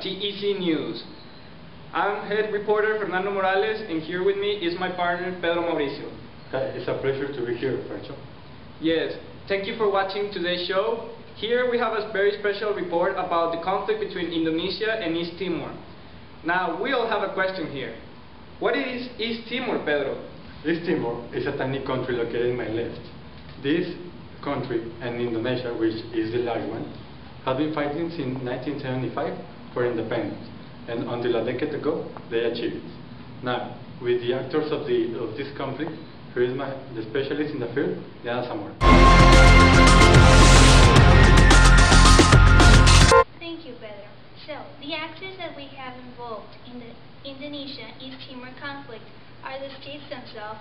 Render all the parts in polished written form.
of TEC News. I'm head reporter Fernando Morales, and here with me is my partner Pedro Mauricio. It's a pleasure to be here, Pancho. Yes, thank you for watching today's show. Here we have a very special report about the conflict between Indonesia and East Timor. Now, we all have a question here. What is East Timor, Pedro? East Timor is a tiny country located in my left. This country and Indonesia, which is the large one, have been fighting since 1975 for independence, and until a decade ago they achieved it. Now, with the actors of this conflict, here is the specialist in the field, Diana Zamora. Thank you, Pedro. So, the actors that we have involved in the Indonesia-East Timor conflict are the states themselves,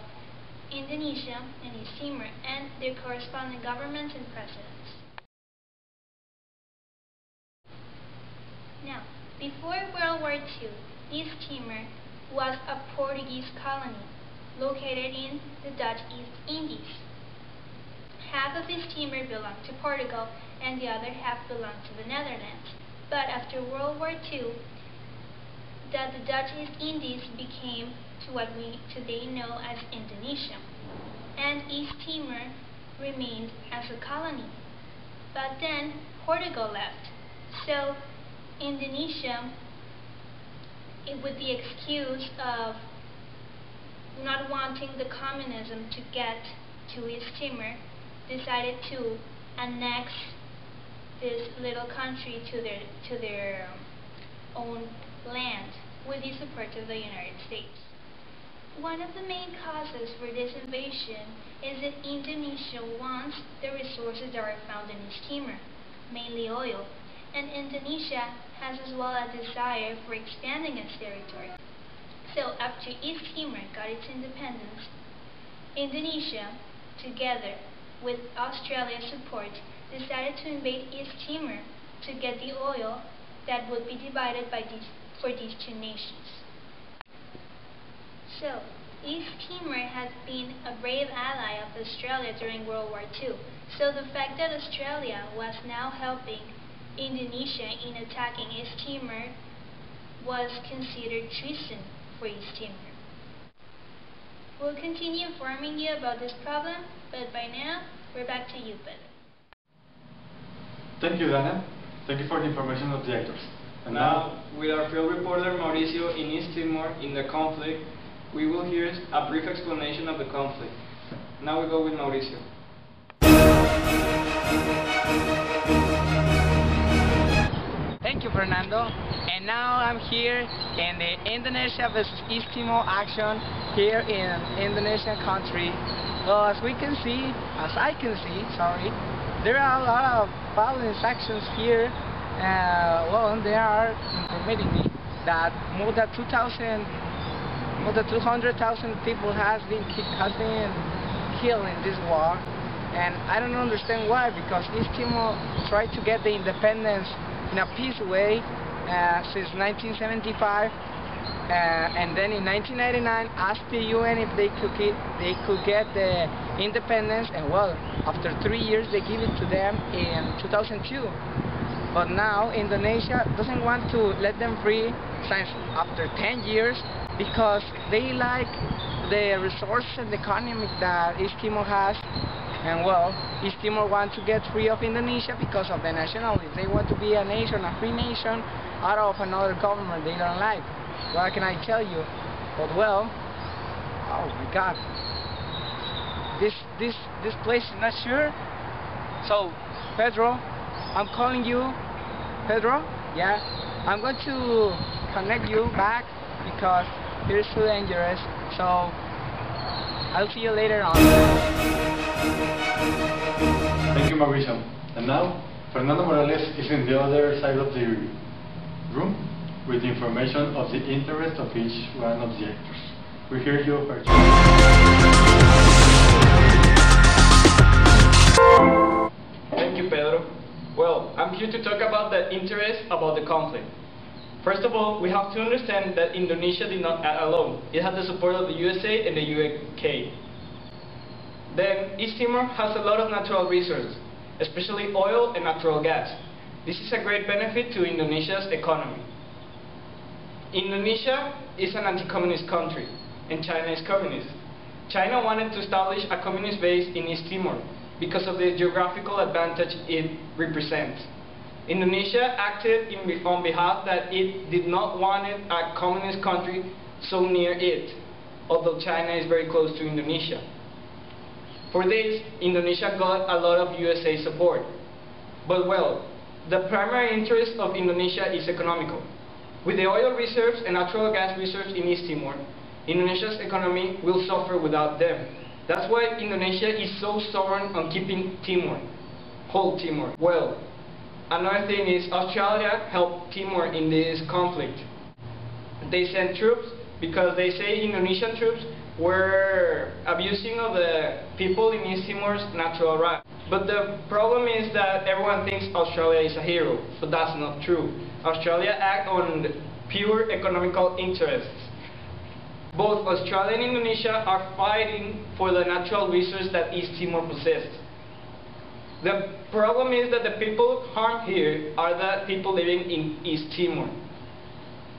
Indonesia and East Timor, and their corresponding governments and presidents. Now, before World War II, East Timor was a Portuguese colony located in the Dutch East Indies. Half of East Timor belonged to Portugal and the other half belonged to the Netherlands. But after World War II, the Dutch East Indies became to what we today know as Indonesia, and East Timor remained as a colony. But then Portugal left, so Indonesia, with the excuse of not wanting the communism to get to East Timor, decided to annex this little country to their own land with the support of the United States. One of the main causes for this invasion is that Indonesia wants the resources that are found in East Timor, mainly oil, and Indonesia has as well a desire for expanding its territory. So after East Timor got its independence, Indonesia, together with Australia's support, decided to invade East Timor to get the oil that would be divided for these two nations. So, East Timor has been a brave ally of Australia during World War II. So the fact that Australia was now helping Indonesia in attacking East Timor was considered treason for East Timor. We'll continue informing you about this problem, but by now, we're back to you, Pedro. Thank you, Dana. Thank you for the information of the actors. And now, with our field reporter Mauricio in East Timor in the conflict, we will hear a brief explanation of the conflict. Now we go with Mauricio. Thank you, Fernando. And now I'm here in the Indonesia versus East Timor action here in Indonesian country. Well, as I can see, there are a lot of violent actions here. They are informing me that more than 200,000 people has been killed in this war, and I don't understand why. Because East Timor tried to get the independence in a peaceful way since 1975, and then in 1999 asked the UN if they could get the independence, and well, after 3 years they give it to them in 2002. But now Indonesia doesn't want to let them free since after 10 years because they like the resources and the economy that East Timor has. And well, East Timor wants to get free of Indonesia because of the nationality. They want to be a nation, a free nation, out of another government they don't like. What can I tell you? But well, oh my God, this place is not sure. So, Pedro, I'm calling you. Pedro? Yeah? I'm going to connect you back because it is too dangerous. So, I'll see you later on. Thank you, Mauricio. And now, Fernando Morales is in the other side of the room with the information of the interest of each one of the actors. We hear you first. Thank you, Pedro. Well, I'm here to talk about the interest about the conflict. First of all, we have to understand that Indonesia did not act alone. It had the support of the USA and the UK. Then, East Timor has a lot of natural resources, especially oil and natural gas. This is a great benefit to Indonesia's economy. Indonesia is an anti-communist country, and China is communist. China wanted to establish a communist base in East Timor because of the geographical advantage it represents. Indonesia acted on behalf that it did not want a communist country so near it, although China is very close to Indonesia. For this, Indonesia got a lot of USA support. But well, the primary interest of Indonesia is economical. With the oil reserves and natural gas reserves in East Timor, Indonesia's economy will suffer without them. That's why Indonesia is so stubborn on keeping Timor, whole Timor. Well, another thing is Australia helped Timor in this conflict. They sent troops because they say Indonesian troops were abusing of the people in East Timor's natural rights. But the problem is that everyone thinks Australia is a hero, but that's not true. Australia acts on pure economical interests. Both Australia and Indonesia are fighting for the natural resources that East Timor possesses. The problem is that the people harmed here are the people living in East Timor.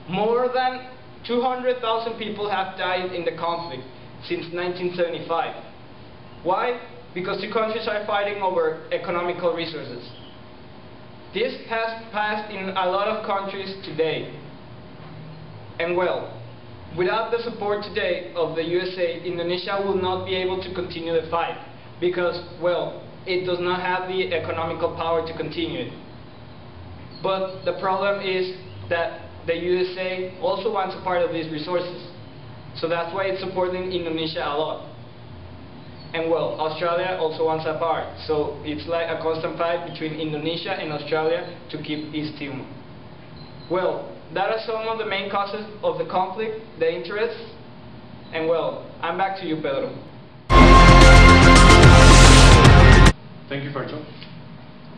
More than 200,000 people have died in the conflict since 1975. Why? Because two countries are fighting over economical resources. This has passed in a lot of countries today. And well, without the support today of the USA, Indonesia will not be able to continue the fight because, well, it does not have the economical power to continue it. But the problem is that the USA also wants a part of these resources. So that's why it's supporting Indonesia a lot. And well, Australia also wants a part. So it's like a constant fight between Indonesia and Australia to keep East Timor. Well, that are some of the main causes of the conflict, the interests. And well, I'm back to you, Pedro. Thank you, Fercho.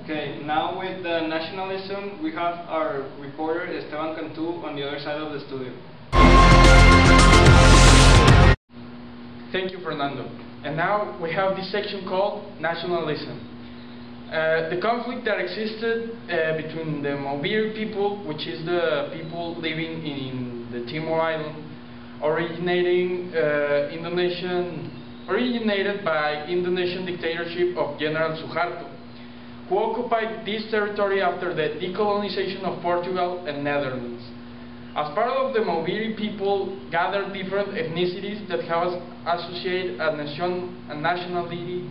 Okay, now with the nationalism, we have our reporter Esteban Cantú on the other side of the studio. Thank you, Fernando. And now we have this section called nationalism. The conflict that existed between the Maubiri people, which is the people living in the Timor Island, originated by Indonesian dictatorship of General Suharto, who occupied this territory after the decolonization of Portugal and Netherlands. As part of the Maubiri people gathered different ethnicities that have associated a nationality.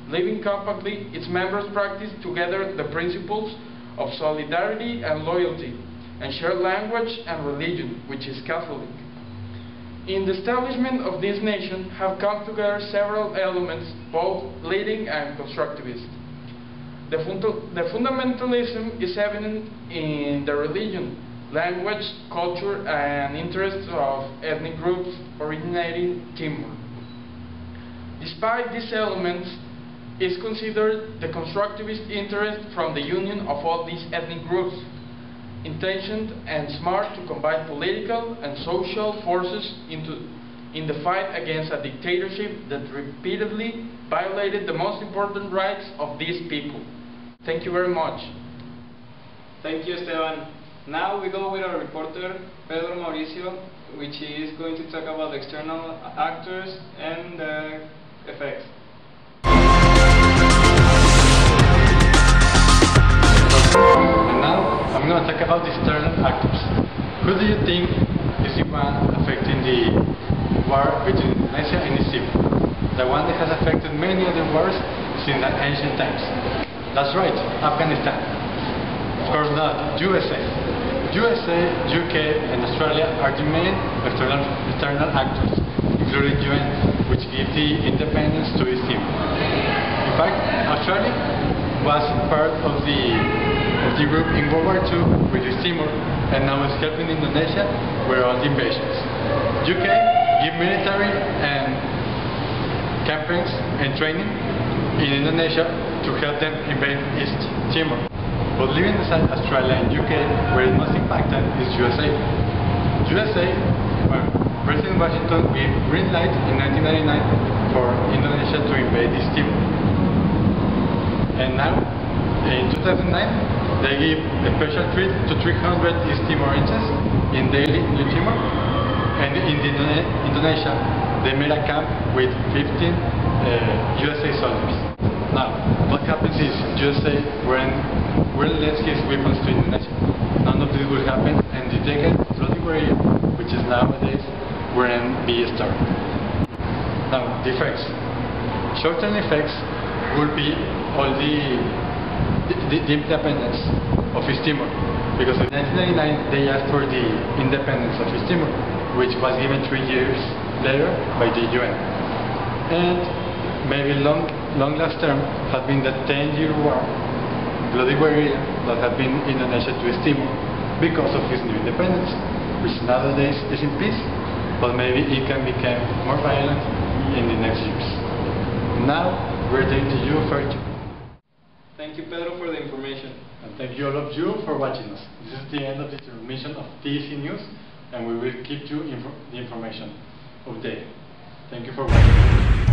Living compactly, its members practice together the principles of solidarity and loyalty, and share language and religion, which is Catholic. In the establishment of this nation have come together several elements, both leading and constructivist. The fundamentalism is evident in the religion, language, culture, and interests of ethnic groups originating Timor. Despite these elements, is considered the constructivist interest from the union of all these ethnic groups, intentioned and smart to combine political and social forces in the fight against a dictatorship that repeatedly violated the most important rights of these people. Thank you very much. Thank you, Esteban. Now we go with our reporter, Pedro Mauricio, which is going to talk about the external actors and the effects. And now I'm going to talk about the external actors. Who do you think is the one affecting the war between Indonesia and East Timor? The one that has affected many other wars since the ancient times. That's right, Afghanistan. Of course not, USA. USA, UK and Australia are the main external actors, including UN, which give the independence to East Timor. In fact, Australia was part of the group in World War II with East Timor, and now is helping Indonesia with all the invasions. UK give military and campaigns and training in Indonesia to help them invade East Timor. But leaving aside Australia and UK, where it most impacted is USA. USA, well, President Washington gave green light in 1999 for Indonesia to invade East Timor. And now, in 2009, They give a special treat to 300 East Timorenses in daily New Timor, and in Indonesia they made a camp with 15 USA soldiers. Now, what happens is USA will let his weapons to Indonesia. None of this will happen, and the decade of floating warrior, which is nowadays, will be started. Now, the effects. Short-term effects will be all the independence of East Timor, because in 1999 they asked for the independence of East Timor, which was given 3 years later by the UN. And maybe long-last term has been the 10-year war, bloody guerrilla that has been Indonesia to East Timor because of its new independence, which nowadays is in peace, but maybe it can become more violent in the next years. Now we're going to you first. Thank you, Pedro, for the information. And thank you all of you for watching us. This is the end of the transmission of TEC News, and we will keep you the information of the day. Thank you for watching.